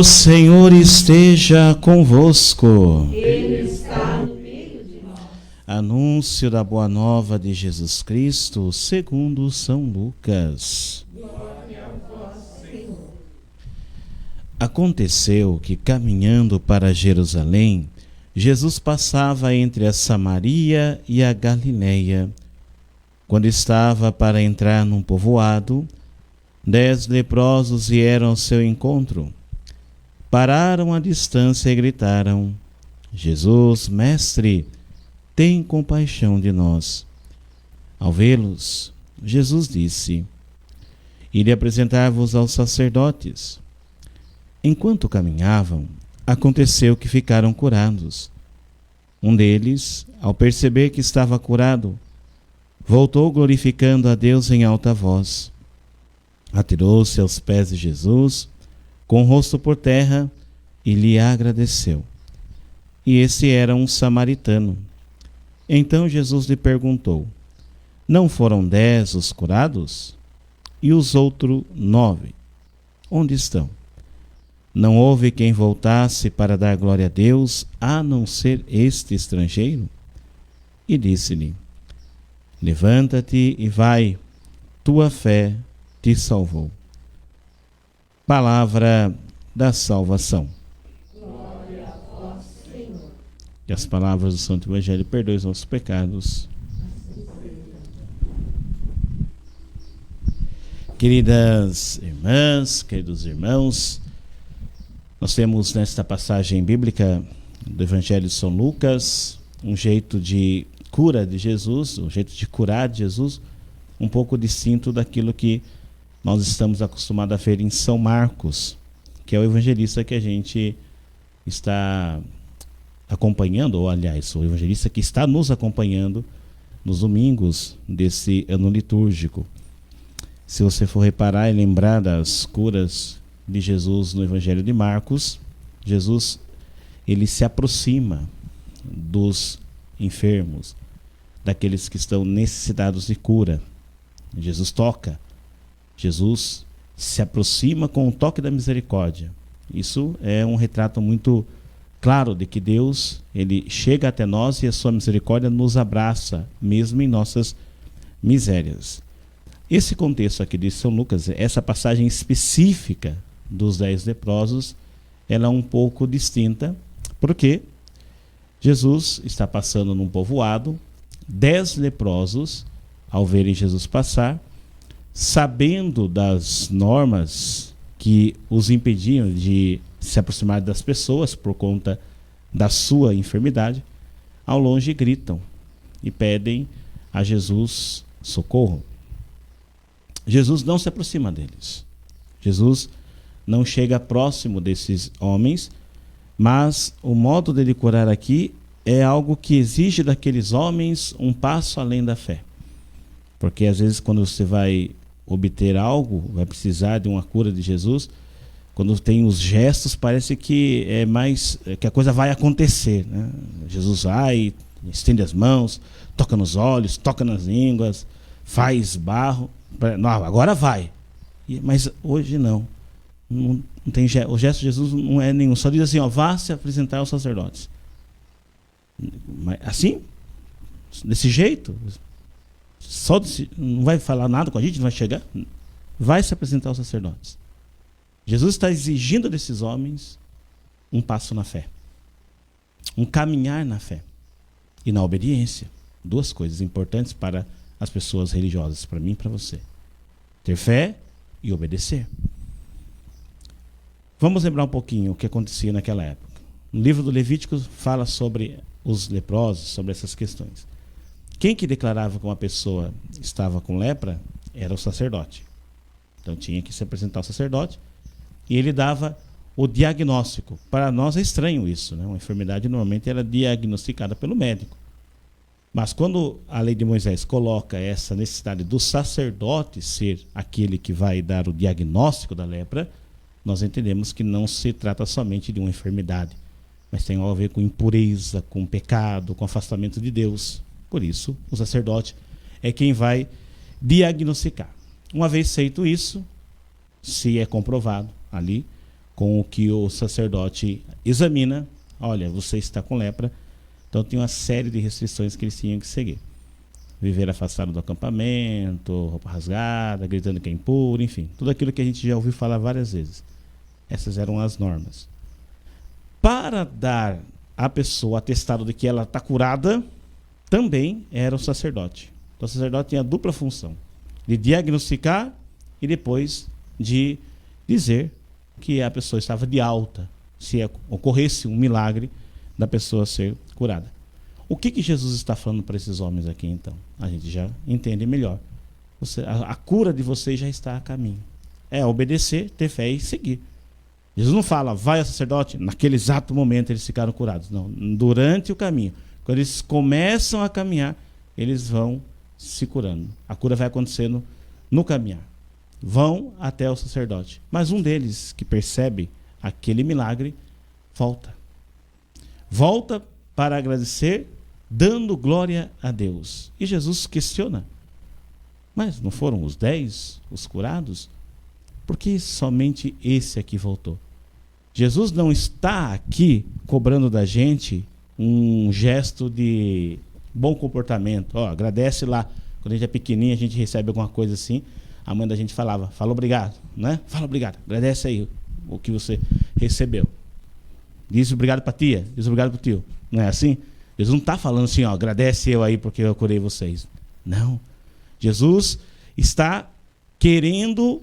O Senhor esteja convosco. Ele está no meio de nós. Anúncio da Boa Nova de Jesus Cristo, segundo São Lucas. Glória a vós, Senhor. Aconteceu que, caminhando para Jerusalém, Jesus passava entre a Samaria e a Galiléia. Quando estava para entrar num povoado, 10 leprosos vieram ao seu encontro. Pararam à distância e gritaram: Jesus, mestre, tem compaixão de nós. Ao vê-los, Jesus disse: Irei apresentar-vos aos sacerdotes. Enquanto caminhavam, aconteceu que ficaram curados. Um deles, ao perceber que estava curado, voltou glorificando a Deus em alta voz. Atirou-se aos pés de Jesus, com o rosto por terra, e lhe agradeceu. E esse era um samaritano. Então Jesus lhe perguntou: Não foram 10 os curados? E os outros 9? Onde estão? Não houve quem voltasse para dar glória a Deus, a não ser este estrangeiro? E disse-lhe: Levanta-te e vai, tua fé te salvou. Palavra da salvação. Glória a vós, Senhor. Que as palavras do Santo Evangelho perdoem os nossos pecados. Queridas irmãs, queridos irmãos, nós temos nesta passagem bíblica do Evangelho de São Lucas um jeito de cura de Jesus, um jeito de curar de Jesus, um pouco distinto daquilo que nós estamos acostumados a ver em São Marcos, que é o evangelista que a gente está acompanhando, ou aliás, o evangelista que está nos acompanhando nos domingos desse ano litúrgico. Se você for reparar e lembrar das curas de Jesus no Evangelho de Marcos, Jesus ele se aproxima dos enfermos, daqueles que estão necessitados de cura. Jesus toca, Jesus se aproxima com o toque da misericórdia. Isso é um retrato muito claro de que Deus ele chega até nós e a sua misericórdia nos abraça, mesmo em nossas misérias. Esse contexto aqui de São Lucas, essa passagem específica dos 10 leprosos, ela é um pouco distinta, porque Jesus está passando num povoado, 10 leprosos, ao verem Jesus passar, sabendo das normas que os impediam de se aproximar das pessoas por conta da sua enfermidade, ao longe gritam e pedem a Jesus socorro. Jesus não se aproxima deles. Jesus não chega próximo desses homens, mas o modo dele curar aqui é algo que exige daqueles homens um passo além da fé. Porque às vezes quando você vai obter algo, vai precisar de uma cura de Jesus, quando tem os gestos, parece que é mais que a coisa vai acontecer, né? Jesus vai, estende as mãos, toca nos olhos, toca nas línguas, faz barro, não, agora vai. Mas hoje não tem o gesto de Jesus não é nenhum, só diz assim, ó, vá se apresentar aos sacerdotes. Mas assim, desse jeito, não vai falar nada com a gente, não vai chegar, vai se apresentar aos sacerdotes. Jesus está exigindo desses homens um passo na fé, um caminhar na fé e na obediência. 2 coisas importantes para as pessoas religiosas, para mim e para você: ter fé e obedecer. Vamos lembrar um pouquinho o que acontecia naquela época. No livro do Levítico fala sobre os leprosos, sobre essas questões. Quem que declarava que uma pessoa estava com lepra era o sacerdote. Então tinha que se apresentar ao sacerdote e ele dava o diagnóstico. Para nós é estranho isso, né? Uma enfermidade normalmente era diagnosticada pelo médico. Mas quando a lei de Moisés coloca essa necessidade do sacerdote ser aquele que vai dar o diagnóstico da lepra, nós entendemos que não se trata somente de uma enfermidade, mas tem a ver com impureza, com pecado, com afastamento de Deus. Por isso, o sacerdote é quem vai diagnosticar. Uma vez feito isso, se é comprovado ali, com o que o sacerdote examina. Olha, você está com lepra. Então tem uma série de restrições que eles tinham que seguir. Viver afastado do acampamento, roupa rasgada, gritando que é impuro, enfim. Tudo aquilo que a gente já ouviu falar várias vezes. Essas eram as normas. Para dar à pessoa atestado de que ela está curada, também era o sacerdote. Então o sacerdote tinha a dupla função. De diagnosticar e depois de dizer que a pessoa estava de alta, se ocorresse um milagre da pessoa ser curada. O que Jesus está falando para esses homens aqui, então? A gente já entende melhor. A cura de vocês já está a caminho. É obedecer, ter fé e seguir. Jesus não fala, vai ao sacerdote, naquele exato momento eles ficaram curados. Não, durante o caminho. Quando eles começam a caminhar, eles vão se curando. A cura vai acontecendo no caminhar. Vão até o sacerdote. Mas um deles, que percebe aquele milagre, volta. Volta para agradecer, dando glória a Deus. E Jesus questiona, mas não foram os 10 os curados? Por que somente esse aqui voltou? Jesus não está aqui cobrando da gente um gesto de bom comportamento. Agradece lá. Quando a gente é pequenininho, a gente recebe alguma coisa assim. A mãe da gente falava, fala obrigado, né? Fala obrigado, agradece aí o que você recebeu. Diz obrigado para a tia, diz obrigado para o tio. Não é assim? Jesus não está falando assim, agradece eu aí porque eu curei vocês. Não. Jesus está querendo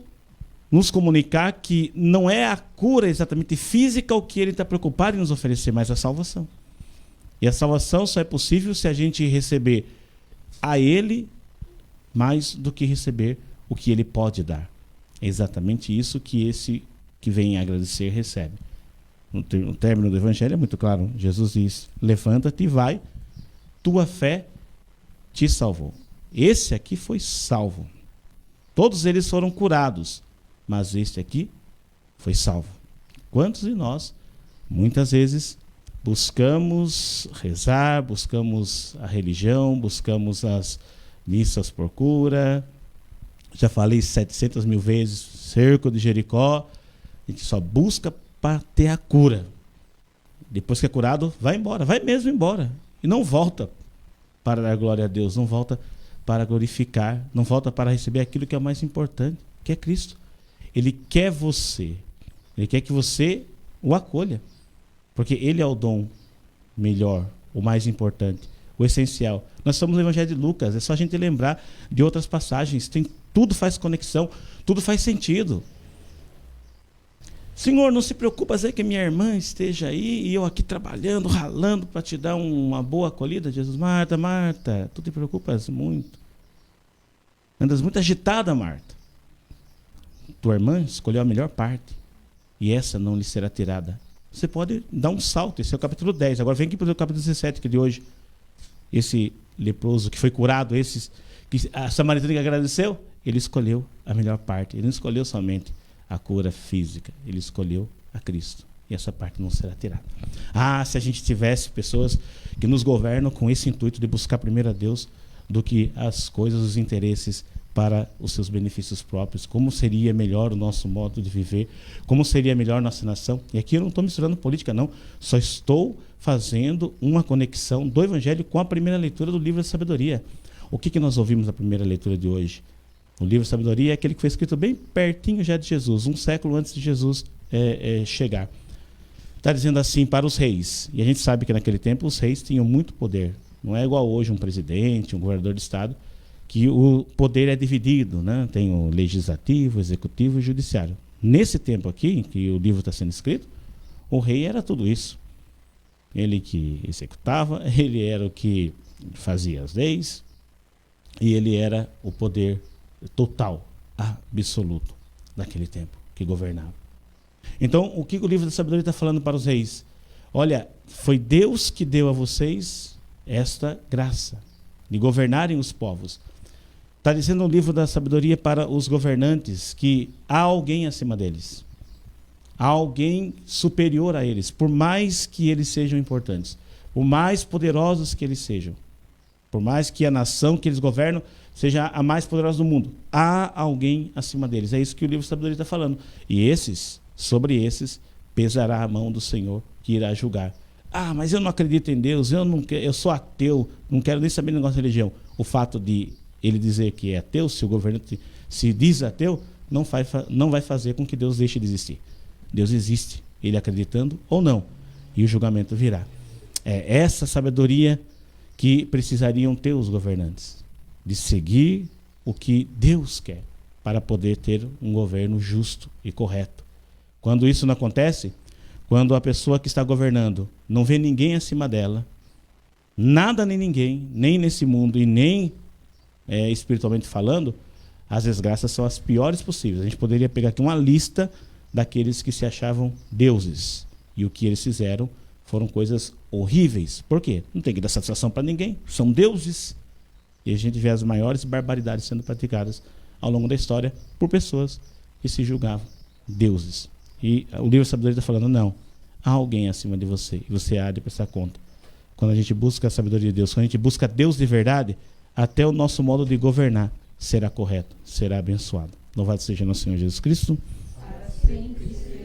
nos comunicar que não é a cura exatamente física o que ele está preocupado em nos oferecer, mas a salvação. E a salvação só é possível se a gente receber a ele mais do que receber o que ele pode dar. É exatamente isso que esse que vem agradecer recebe. No término do evangelho é muito claro. Jesus diz, levanta-te e vai, tua fé te salvou. Esse aqui foi salvo. Todos eles foram curados, mas este aqui foi salvo. Quantos de nós, muitas vezes, buscamos rezar, buscamos a religião, buscamos as missas por cura. Já falei 700 mil vezes, cerco de Jericó. A gente só busca para ter a cura. Depois que é curado, vai embora, vai mesmo embora. E não volta para dar glória a Deus, não volta para glorificar, não volta para receber aquilo que é o mais importante, que é Cristo. Ele quer você, ele quer que você o acolha, porque ele é o dom melhor, o mais importante, o essencial. Nós estamos no Evangelho de Lucas, é só a gente lembrar de outras passagens, tudo faz conexão, tudo faz sentido. Senhor, não se preocupa dizer que minha irmã esteja aí e eu aqui trabalhando, ralando para te dar uma boa acolhida. Jesus, Marta, Marta, tu te preocupas muito. Andas muito agitada, Marta. Tua irmã escolheu a melhor parte e essa não lhe será tirada. Você pode dar um salto, esse é o capítulo 10. Agora vem aqui para o capítulo 17, que é de hoje. Esse leproso que foi curado, a samaritana que agradeceu, ele escolheu a melhor parte. Ele não escolheu somente a cura física, ele escolheu a Cristo. E essa parte não será tirada. Se a gente tivesse pessoas que nos governam com esse intuito de buscar primeiro a Deus do que as coisas, os interesses para os seus benefícios próprios, como seria melhor o nosso modo de viver, como seria melhor nossa nação. E aqui eu não estou misturando política, não. Só estou fazendo uma conexão do Evangelho com a primeira leitura do livro da Sabedoria. O que nós ouvimos na primeira leitura de hoje? O livro da Sabedoria é aquele que foi escrito bem pertinho já de Jesus, um século antes de Jesus chegar. Está dizendo assim para os reis. E a gente sabe que naquele tempo os reis tinham muito poder. Não é igual hoje um presidente, um governador de estado, que o poder é dividido, né? Tem o legislativo, o executivo e o judiciário. Nesse tempo aqui, em que o livro está sendo escrito, o rei era tudo isso. Ele que executava, ele era o que fazia as leis, e ele era o poder total, absoluto daquele tempo, que governava. Então, o que o livro da Sabedoria está falando para os reis? Olha, foi Deus que deu a vocês esta graça de governarem os povos. Está dizendo no livro da Sabedoria para os governantes que há alguém acima deles. Há alguém superior a eles, por mais que eles sejam importantes, por mais poderosos que eles sejam, por mais que a nação que eles governam seja a mais poderosa do mundo. Há alguém acima deles. É isso que o livro da Sabedoria está falando. E sobre esses, pesará a mão do Senhor que irá julgar. Ah, mas eu não acredito em Deus, eu sou ateu, não quero nem saber do negócio de religião. O fato de ele dizer que é ateu, se o governante se diz ateu, não vai fazer com que Deus deixe de existir. Deus existe, ele acreditando ou não, e o julgamento virá. É essa sabedoria que precisariam ter os governantes, de seguir o que Deus quer, para poder ter um governo justo e correto. Quando isso não acontece, quando a pessoa que está governando não vê ninguém acima dela, nada nem ninguém, nem nesse mundo e nem espiritualmente falando, as desgraças são as piores possíveis. A gente poderia pegar aqui uma lista daqueles que se achavam deuses. E o que eles fizeram foram coisas horríveis. Por quê? Não tem que dar satisfação para ninguém. São deuses. E a gente vê as maiores barbaridades sendo praticadas ao longo da história por pessoas que se julgavam deuses. E o livro Sabedoria está falando, não, há alguém acima de você e você há de prestar conta. Quando a gente busca a sabedoria de Deus, quando a gente busca Deus de verdade, até o nosso modo de governar será correto, será abençoado. Louvado seja nosso Senhor Jesus Cristo. Para sempre.